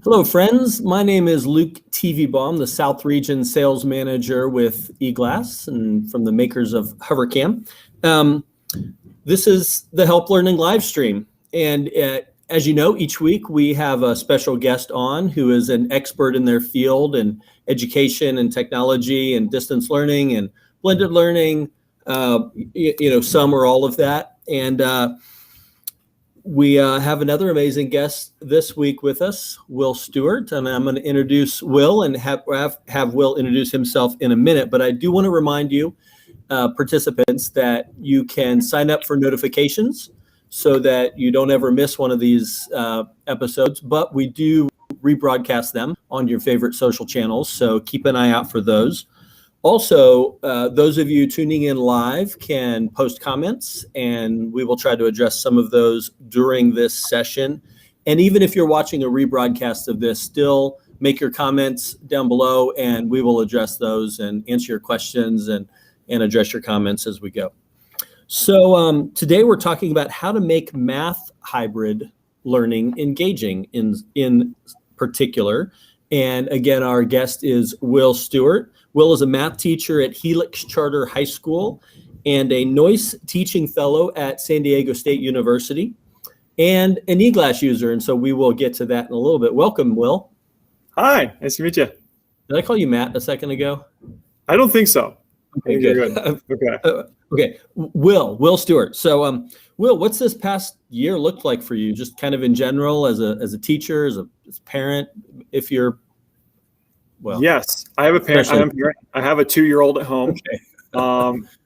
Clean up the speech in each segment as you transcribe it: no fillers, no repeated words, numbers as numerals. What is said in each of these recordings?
Hello, friends. My name is Luke Baum, the South Region Sales Manager with eGlass and from the makers of HoverCam. This is the Help Learning live stream. And as you know, each week we have a special guest on who is an expert in their field in education and technology and distance learning and blended learning, some or all of that. And we have another amazing guest this week with us, Will Stuart, and I'm going to introduce Will and have Will introduce himself in a minute. But I do want to remind you, participants, that you can sign up for notifications so that you don't ever miss one of these episodes. But we do rebroadcast them on your favorite social channels, so keep an eye out for those. Also, those of you tuning in live can post comments, and we will try to address some of those during this session. And even if you're watching a rebroadcast of this, still make your comments down below, and we will address those and answer your questions and address your comments as we go. So today we're talking about how to make math hybrid learning engaging in particular. And again, our guest is Will Stuart. Will is a math teacher at Helix Charter High School and a Noyce Teaching Fellow at San Diego State University and an eGlass user. And so we will get to that in a little bit. Welcome, Will. Hi, nice to meet you. Did I call you Matt a second ago? I don't think so. Okay, good. Okay, Will Stuart. So, Will, what's this past year looked like for you? Just kind of in general, as a teacher, as a parent, if you're Yes, I have a parent. I have a 2-year-old at home,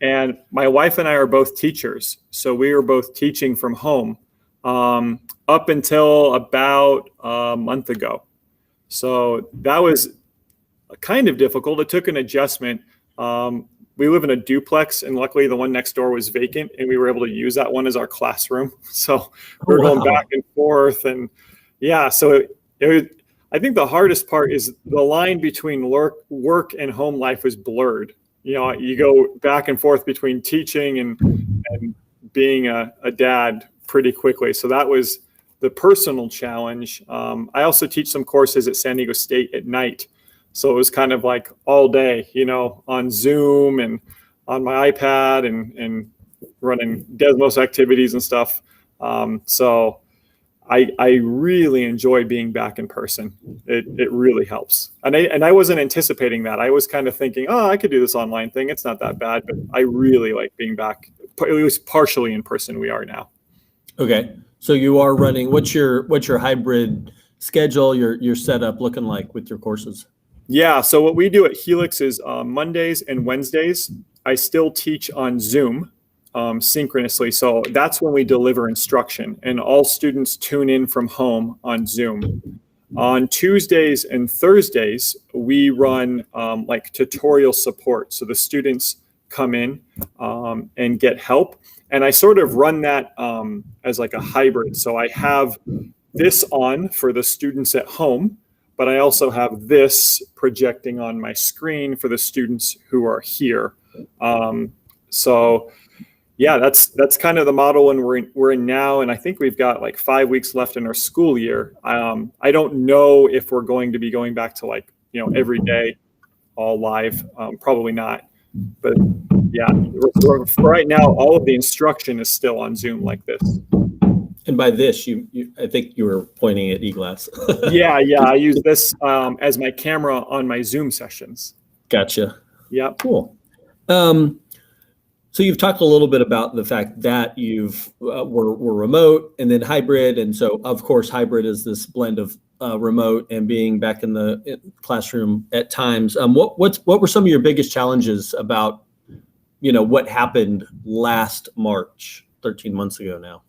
and my wife and I are both teachers. So we were both teaching from home up until about a month ago. So that was kind of difficult. It took an adjustment. We live in a duplex, and luckily the one next door was vacant, and we were able to use that one as our classroom. So we were going back and forth, and so I think the hardest part is the line between work and home life was blurred. You know, you go back and forth between teaching and being a dad pretty quickly. So that was the personal challenge. I also teach some courses at San Diego State at night. So it was kind of like all day, on Zoom and on my iPad and running Desmos activities and stuff. So I really enjoy being back in person. It really helps. And I wasn't anticipating that. I was kind of thinking, I could do this online thing. It's not that bad, but I really like being back. It was partially in person. We are now. Okay. So you are running, what's your hybrid schedule, your setup looking like with your courses? Yeah. So what we do at Helix is Mondays and Wednesdays, I still teach on Zoom. Synchronously. So that's when we deliver instruction, and all students tune in from home on Zoom. On Tuesdays and Thursdays, we run like tutorial support. So the students come in and get help. And I sort of run that as like a hybrid. So I have this on for the students at home, but I also have this projecting on my screen for the students who are here. That's kind of the model when we're in now, and I think we've got like 5 weeks left in our school year. I don't know if we're going to be going back to every day, all live. Probably not, but right now all of the instruction is still on Zoom like this. And by this, I think you were pointing at eGlass. Yeah, I use this as my camera on my Zoom sessions. Gotcha. Yeah, cool. So you've talked a little bit about the fact that you've were remote and then hybrid. And so, of course, hybrid is this blend of remote and being back in the classroom at times. What were some of your biggest challenges about, what happened last March, 13 months ago now?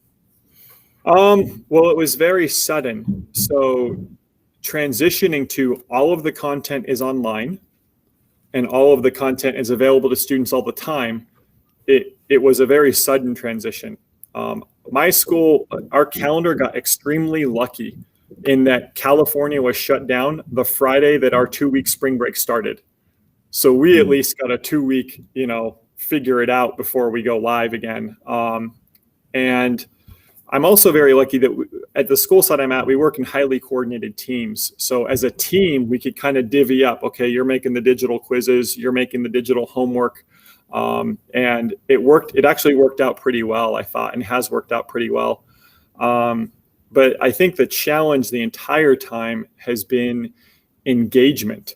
Well, it was very sudden. So transitioning to all of the content is online and all of the content is available to students all the time. It was a very sudden transition. My school, our calendar got extremely lucky in that California was shut down the Friday that our 2-week spring break started. So we at least got a 2-week, figure it out before we go live again. And I'm also very lucky that at the school site I'm at, we work in highly coordinated teams. So as a team, we could kind of divvy up, okay, you're making the digital quizzes, you're making the digital homework. And it actually worked out pretty well, I thought, and has worked out pretty well. But I think the challenge the entire time has been engagement.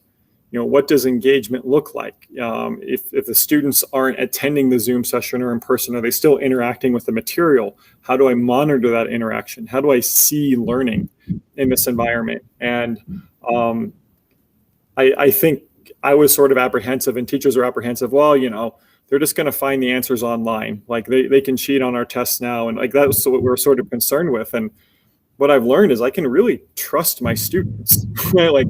What does engagement look like? If the students aren't attending the Zoom session or in person, are they still interacting with the material? How do I monitor that interaction? How do I see learning in this environment? And I think I was sort of apprehensive, and teachers are apprehensive. Well, they're just going to find the answers online. Like they can cheat on our tests now. And like that was what we were sort of concerned with. And what I've learned is I can really trust my students. Like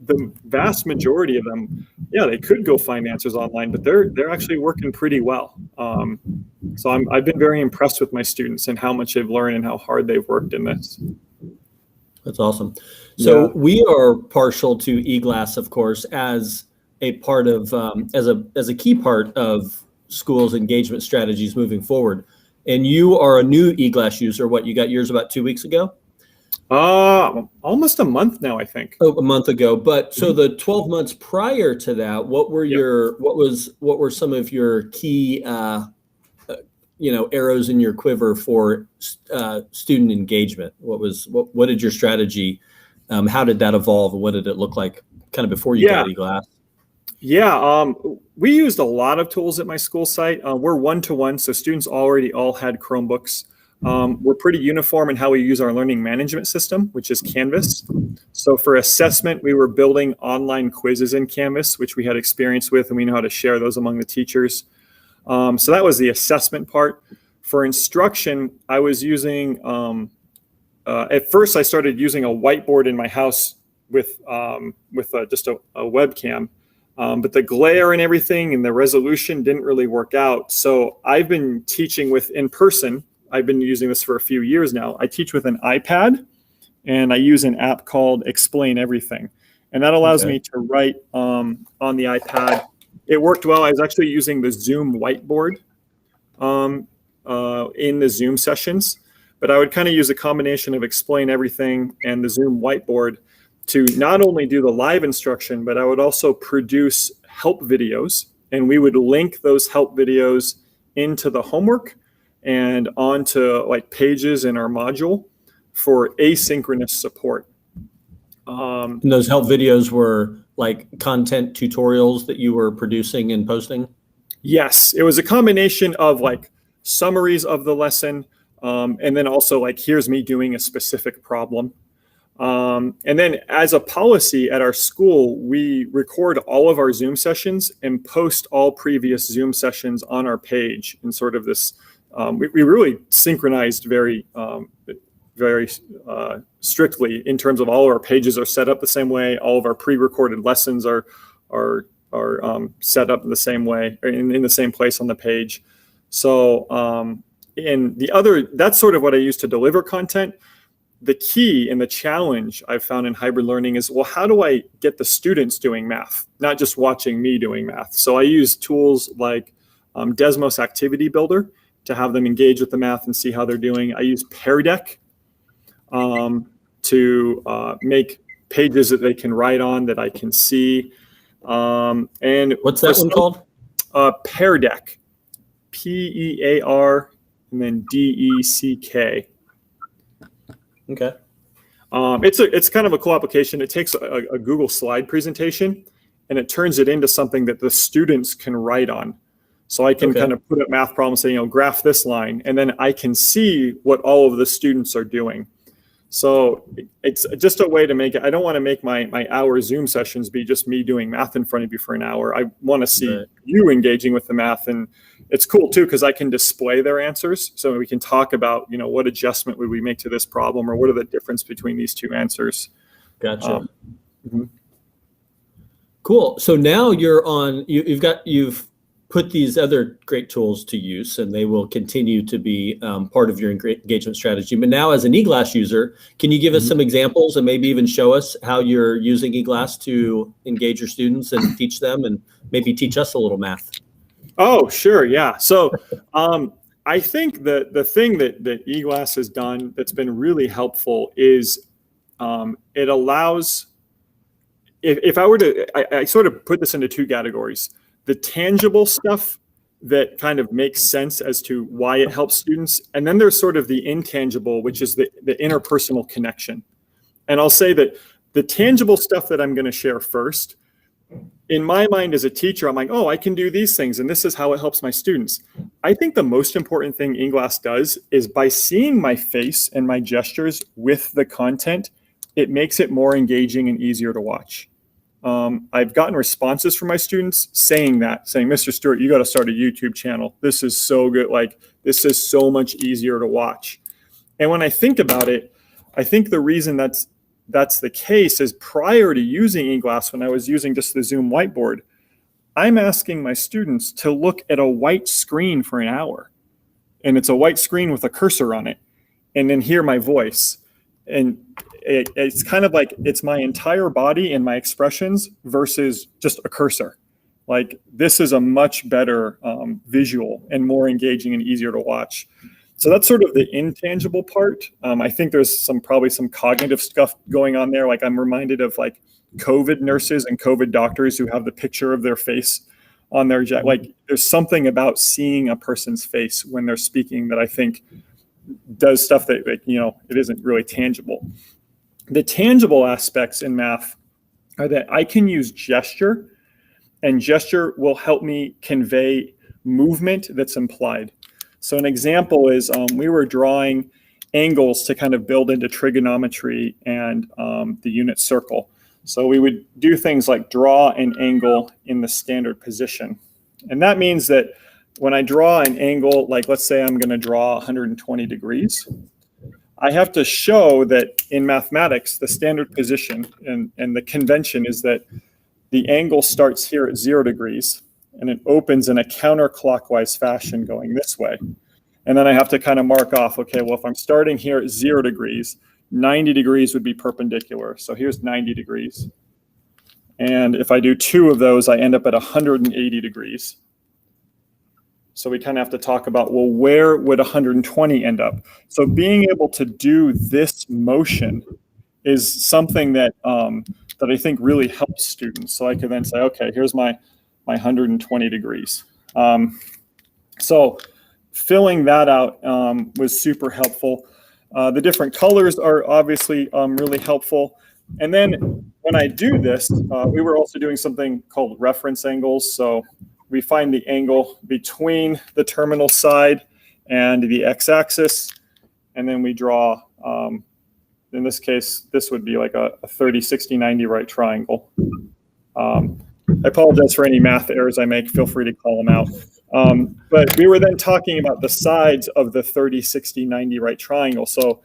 the vast majority of them, yeah, they could go find answers online, but they're actually working pretty well. So I've been very impressed with my students and how much they've learned and how hard they've worked in this. That's awesome. So we are partial to eGlass, of course, as a part of as a key part of schools' engagement strategies moving forward. And you are a new eGlass user. What, you got yours about 2 weeks ago? Almost a month now, I think. Oh, a month ago. But so the 12 months prior to that, what were some of your key arrows in your quiver for student engagement? What did your strategy, how did that evolve, and what did it look like kind of before you got eGlass? Yeah, we used a lot of tools at my school site. We're one-to-one, so students already all had Chromebooks. We're pretty uniform in how we use our learning management system, which is Canvas. So for assessment, we were building online quizzes in Canvas, which we had experience with, and we know how to share those among the teachers. So that was the assessment part. For instruction, I was using, at first I started using a whiteboard in my house with just a webcam. But the glare and everything and the resolution didn't really work out. So I've been teaching with in person. I've been using this for a few years now. I teach with an iPad, and I use an app called Explain Everything. And that allows me to write on the iPad. It worked well. I was actually using the Zoom whiteboard in the Zoom sessions. But I would kind of use a combination of Explain Everything and the Zoom whiteboard to not only do the live instruction, but I would also produce help videos, and we would link those help videos into the homework and onto like pages in our module for asynchronous support. And those help videos were like content tutorials that you were producing and posting? Yes, it was a combination of like summaries of the lesson, and then also like, here's me doing a specific problem. And then as a policy at our school, we record all of our Zoom sessions and post all previous Zoom sessions on our page in sort of this, we really synchronized very strictly in terms of all of our pages are set up the same way. All of our pre-recorded lessons are set up the same way, in the same place on the page. So, that's sort of what I use to deliver content. The key and the challenge I've found in hybrid learning is, well, how do I get the students doing math, not just watching me doing math? So I use tools like Desmos Activity Builder to have them engage with the math and see how they're doing. I use Pear Deck to make pages that they can write on that I can see. And what's that one called? Pear Deck, PEAR and then DECK. Okay. It's kind of a cool application. It takes a Google slide presentation and it turns it into something that the students can write on. So I can kind of put up math problems, say, graph this line, and then I can see what all of the students are doing. So it's just a way to make it. I don't want to make my hour Zoom sessions be just me doing math in front of you for an hour. I want to see you engaging with the math. And it's cool too, because I can display their answers. So we can talk about, what adjustment would we make to this problem, or what are the difference between these two answers. Gotcha. Cool. So now you're on, you've put these other great tools to use, and they will continue to be part of your engagement strategy. But now as an eGlass user, can you give us some examples and maybe even show us how you're using eGlass to engage your students and teach them, and maybe teach us a little math? Oh, sure. Yeah. So I think the thing that eGlass has done that's been really helpful is it allows, if I were to, I sort of put this into two categories: the tangible stuff that kind of makes sense as to why it helps students, and then there's sort of the intangible, which is the interpersonal connection. And I'll say that the tangible stuff that I'm going to share first, in my mind as a teacher, I'm like, oh, I can do these things, and this is how it helps my students. I think the most important thing eGlass does is, by seeing my face and my gestures with the content, it makes it more engaging and easier to watch. I've gotten responses from my students saying, Mr. Stewart, you got to start a YouTube channel. This is so good. Like, this is so much easier to watch. And when I think about it, I think the reason that's the case is, prior to using eGlass, when I was using just the Zoom whiteboard, I'm asking my students to look at a white screen for an hour. And it's a white screen with a cursor on it, and then hear my voice. And it's kind of like it's my entire body and my expressions versus just a cursor. Like, this is a much better visual and more engaging and easier to watch. So that's sort of the intangible part. I think there's probably some cognitive stuff going on there. Like, I'm reminded of like COVID nurses and COVID doctors who have the picture of their face on their jacket. Like, there's something about seeing a person's face when they're speaking that I think does stuff that, it isn't really tangible. The tangible aspects in math are that I can use gesture, and gesture will help me convey movement that's implied. So an example is, we were drawing angles to kind of build into trigonometry and the unit circle. So we would do things like draw an angle in the standard position. And that means that when I draw an angle, like let's say I'm going to draw 120 degrees, I have to show that in mathematics, the standard position and the convention is that the angle starts here at 0 degrees. And it opens in a counterclockwise fashion going this way. And then I have to kind of mark off, okay, well, if I'm starting here at 0 degrees, 90 degrees would be perpendicular. So here's 90 degrees. And if I do 2 of those, I end up at 180 degrees. So we kind of have to talk about, well, where would 120 end up? So being able to do this motion is something that, that I think really helps students. So I can then say, okay, here's my 120 degrees. So filling that out was super helpful. The different colors are obviously really helpful. And then when I do this, we were also doing something called reference angles. So we find the angle between the terminal side and the x-axis, and then we draw, in this case, this would be like a 30, 60, 90 right triangle. I apologize for any math errors I make. Feel free to call them out. But we were then talking about the sides of the 30, 60, 90 right triangle. So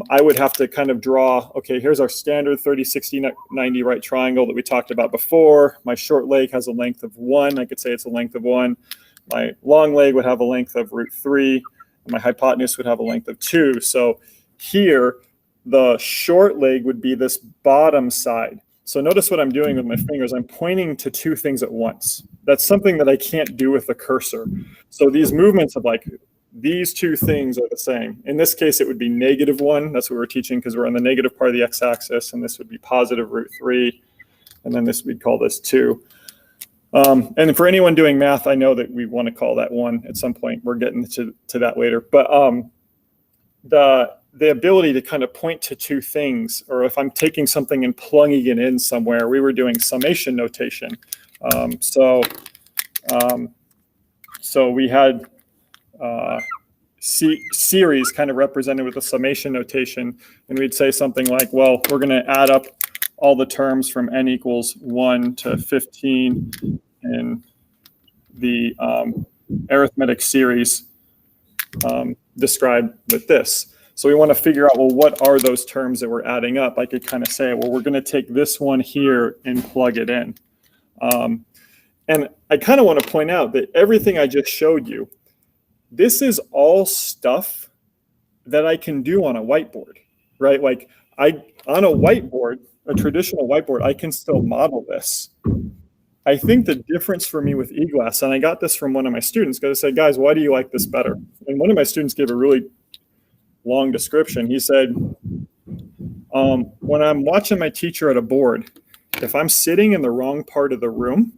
I would have to kind of draw, okay, here's our standard 30, 60, 90 right triangle that we talked about before. My short leg has a length of 1. I could say it's a length of 1. My long leg would have a length of √3. And my hypotenuse would have a length of 2. So here, the short leg would be this bottom side. So notice what I'm doing with my fingers. I'm pointing to 2 things at once. That's something that I can't do with the cursor. So these movements of like, these 2 things are the same. In this case, it would be -1. That's what we're teaching because we're on the negative part of the x-axis, and this would be positive √3. And then this, we'd call this 2. And for anyone doing math, I know that we want to call that 1 at some point. We're getting to that later. But the ability to kind of point to 2 things, or if I'm taking something and plugging it in somewhere, we were doing summation notation. So we had series kind of represented with a summation notation, and we'd say something like, well, we're going to add up all the terms from n equals 1 to 15 in the arithmetic series described with this. So we want to figure out, well, what are those terms that we're adding up? I could kind of say, well, we're going to take this one here and plug it in. And I kind of want to point out that everything I just showed you, this is all stuff that I can do on a whiteboard, right? Like on a whiteboard, a traditional whiteboard, I can still model this. I think the difference for me with eGlass, and I got this from one of my students, because I said, guys, why do you like this better? And one of my students gave a really long description. He said, when I'm watching my teacher at a board, if I'm sitting in the wrong part of the room,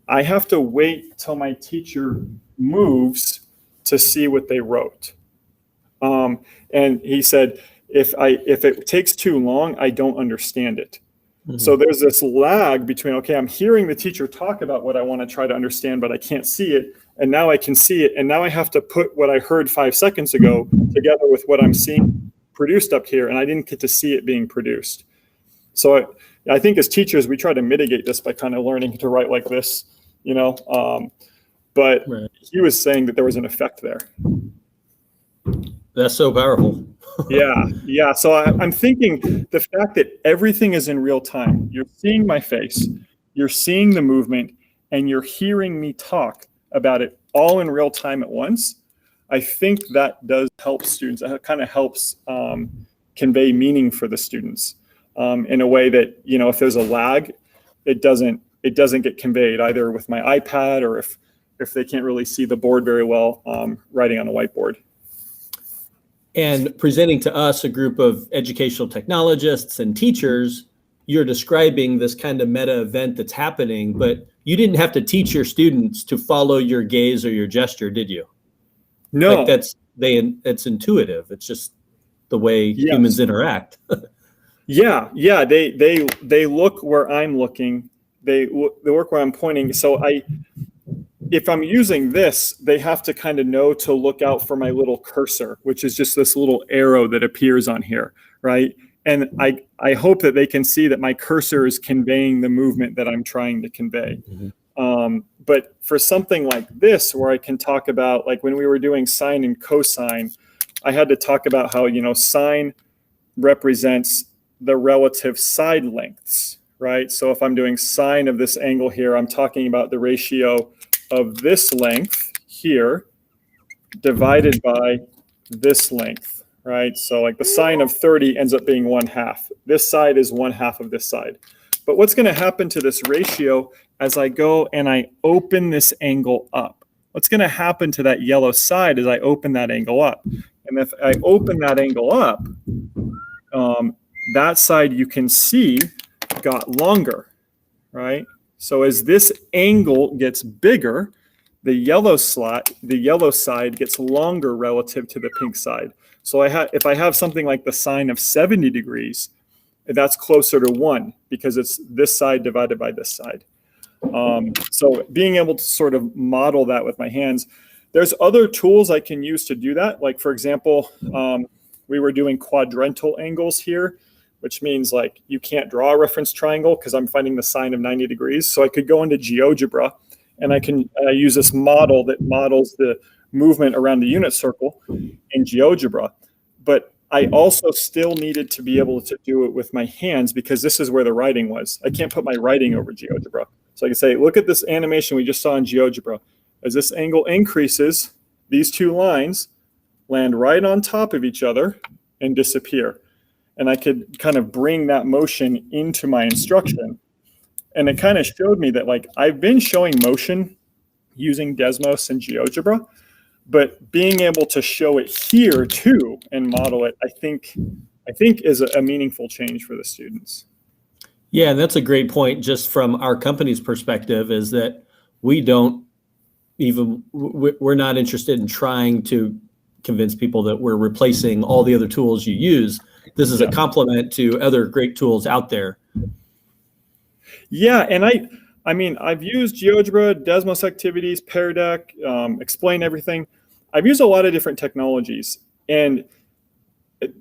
I have to wait till my teacher moves to see what they wrote. And he said, if it takes too long, I don't understand it. Mm-hmm. So there's this lag between, okay, I'm hearing the teacher talk about what I want to try to understand, but I can't see it. And now I can see it. And now I have to put what I heard 5 seconds ago together with what I'm seeing produced up here. And I didn't get to see it being produced. So I think as teachers, we try to mitigate this by kind of learning to write like this, but right. He was saying that there was an effect there. That's so powerful. Yeah. So I'm thinking the fact that everything is in real time, you're seeing my face, you're seeing the movement, and you're hearing me talk about it all in real time at once. I think that does help students. It kind of helps convey meaning for the students in a way that, if there's a lag, it doesn't get conveyed either with my iPad or if they can't really see the board very well, writing on a whiteboard. And presenting to us a group of educational technologists and teachers, you're describing this kind of meta event that's happening, but you didn't have to teach your students to follow your gaze or your gesture, did you? No. Like it's intuitive. It's just the way humans interact. Yeah. They look where I'm looking. They work where I'm pointing. So if I'm using this, they have to kind of know to look out for my little cursor, which is just this little arrow that appears on here, right? And I hope that they can see that my cursor is conveying the movement that I'm trying to convey. Mm-hmm. But for something like this, where I can talk about, like when we were doing sine and cosine, I had to talk about how, sine represents the relative side lengths, right? So if I'm doing sine of this angle here, I'm talking about the ratio of this length here divided by this length, right? So like the sine of 30 ends up being 1/2. This side is 1/2 of this side. But what's going to happen to this ratio as I go and I open this angle up? What's going to happen to that yellow side as I open that angle up? And if I open that angle up, that side you can see got longer, right? So as this angle gets bigger, the yellow side gets longer relative to the pink side. So if I have something like the sine of 70 degrees, that's closer to 1 because it's this side divided by this side. So being able to sort of model that with my hands. There's other tools I can use to do that. Like, for example, we were doing quadrantal angles here, which means like you can't draw a reference triangle because I'm finding the sine of 90 degrees. So I could go into GeoGebra and I can use this model that models the movement around the unit circle in GeoGebra. But I also still needed to be able to do it with my hands because this is where the writing was. I can't put my writing over GeoGebra. So I can say, look at this animation we just saw in GeoGebra. As this angle increases, these two lines land right on top of each other and disappear. And I could kind of bring that motion into my instruction. And it kind of showed me that, like, I've been showing motion using Desmos and GeoGebra, but being able to show it here too and model it, I think is a meaningful change for the students. Yeah, that's a great point. Just from our company's perspective, is that we're not interested in trying to convince people that we're replacing all the other tools you use. This is a complement to other great tools out there. Yeah, and I mean, I've used GeoGebra, Desmos Activities, Pear Deck, Explain Everything. I've used a lot of different technologies, and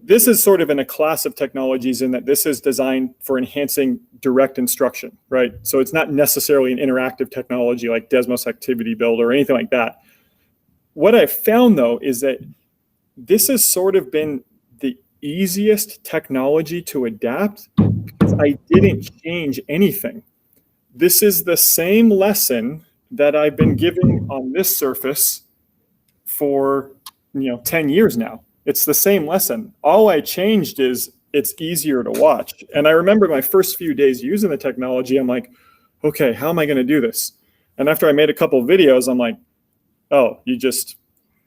this is sort of in a class of technologies in that this is designed for enhancing direct instruction, right? So it's not necessarily an interactive technology like Desmos Activity Builder or anything like that. What I've found, though, is that this has sort of been the easiest technology to adapt because I didn't change anything. This is the same lesson that I've been giving on this surface for 10 years now. It's the same lesson. All I changed is it's easier to watch. And I remember my first few days using the technology, I'm like, okay, how am I going to do this? And after I made a couple of videos, I'm like, oh,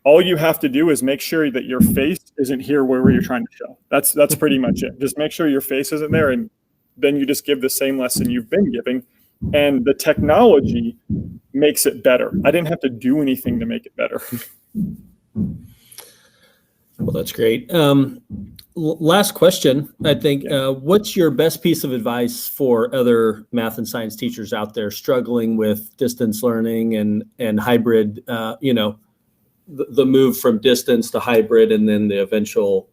all you have to do is make sure that your face isn't here where you're trying to show. That's pretty much it. Just make sure your face isn't there, and then you just give the same lesson you've been giving, and the technology makes it better. I didn't have to do anything to make it better. Well, that's great. Last question, I think. What's your best piece of advice for other math and science teachers out there struggling with distance learning and hybrid, the move from distance to hybrid, and then the eventual,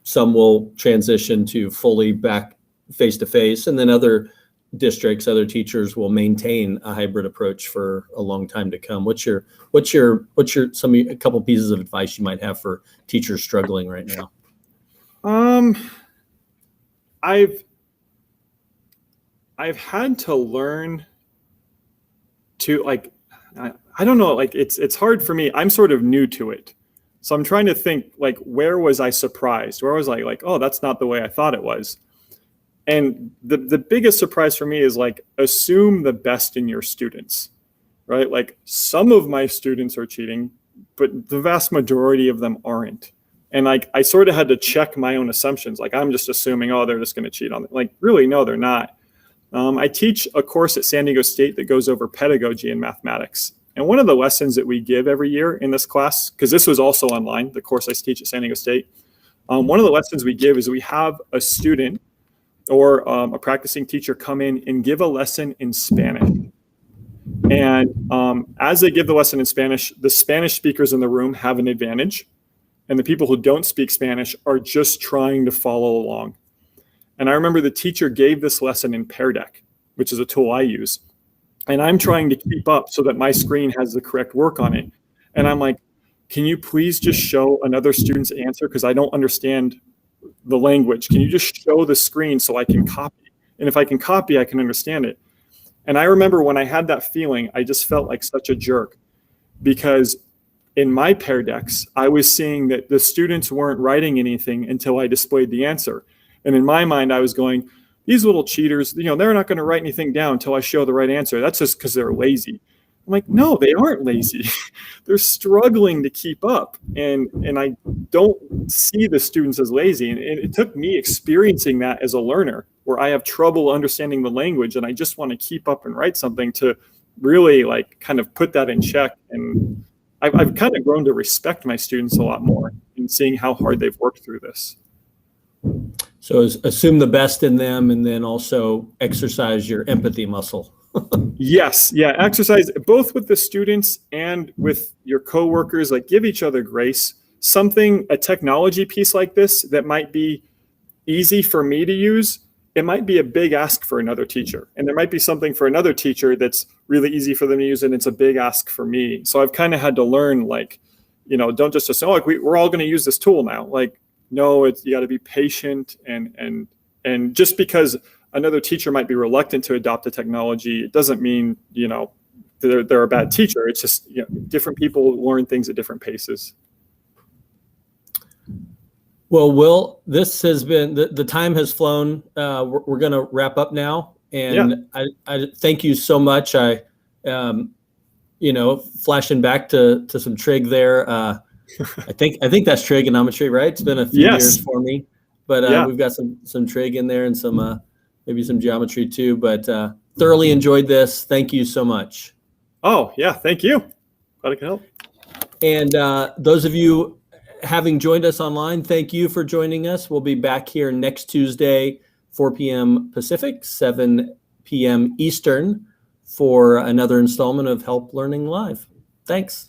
some will transition to fully back face-to-face, and then other districts, other teachers will maintain a hybrid approach for a long time to come. What's your a couple pieces of advice you might have for teachers struggling right now? I've had to learn to, like, I don't know, like it's hard for me. I'm sort of new to it. So I'm trying to think, like, where was I surprised? Where was I like, oh, that's not the way I thought it was? And the biggest surprise for me is, like, assume the best in your students, right? Like, some of my students are cheating, but the vast majority of them aren't. And, like, I sort of had to check my own assumptions. Like, I'm just assuming, oh, they're just going to cheat on it. Like, really, no, they're not. I teach a course at San Diego State that goes over pedagogy and mathematics. And one of the lessons that we give every year in this class, because this was also online, the course I teach at San Diego State, one of the lessons we give is we have a student or a practicing teacher come in and give a lesson in Spanish. And as they give the lesson in Spanish, the Spanish speakers in the room have an advantage. And the people who don't speak Spanish are just trying to follow along. And I remember the teacher gave this lesson in Pear Deck, which is a tool I use. And I'm trying to keep up so that my screen has the correct work on it. And I'm like, can you please just show another student's answer? Because I don't understand the language. Can you just show the screen so I can copy? And if I can copy, I can understand it. And I remember when I had that feeling, I just felt like such a jerk, because in my Pear Decks, I was seeing that the students weren't writing anything until I displayed the answer. And in my mind, I was going, these little cheaters, they're not going to write anything down until I show the right answer. That's just because they're lazy. I'm like, no, they aren't lazy. They're struggling to keep up. And I don't see the students as lazy. And it took me experiencing that as a learner, where I have trouble understanding the language and I just want to keep up and write something, to really, like, kind of put that in check. And I've kind of grown to respect my students a lot more in seeing how hard they've worked through this. So assume the best in them, and then also exercise your empathy muscle. Yes. Yeah. Exercise both with the students and with your coworkers. Like, give each other grace. A technology piece like this that might be easy for me to use, it might be a big ask for another teacher. And there might be something for another teacher that's really easy for them to use, and it's a big ask for me. So I've kind of had to learn, like, don't just assume, like, we're all going to use this tool now. Like, no, you got to be patient, and just because another teacher might be reluctant to adopt a technology, it doesn't mean, they're a bad teacher. It's just, different people learn things at different paces. Well, Will, this has been, the time has flown. We're going to wrap up now. And yeah. I thank you so much. Flashing back to some trig there. I think that's trigonometry, right? It's been a few years for me, but we've got some trig in there and some maybe some geometry too. But thoroughly enjoyed this. Thank you so much. Oh yeah, thank you. Glad I could help. And those of you having joined us online, thank you for joining us. We'll be back here next Tuesday, 4 p.m. Pacific, 7 p.m. Eastern, for another installment of Help Learning Live. Thanks.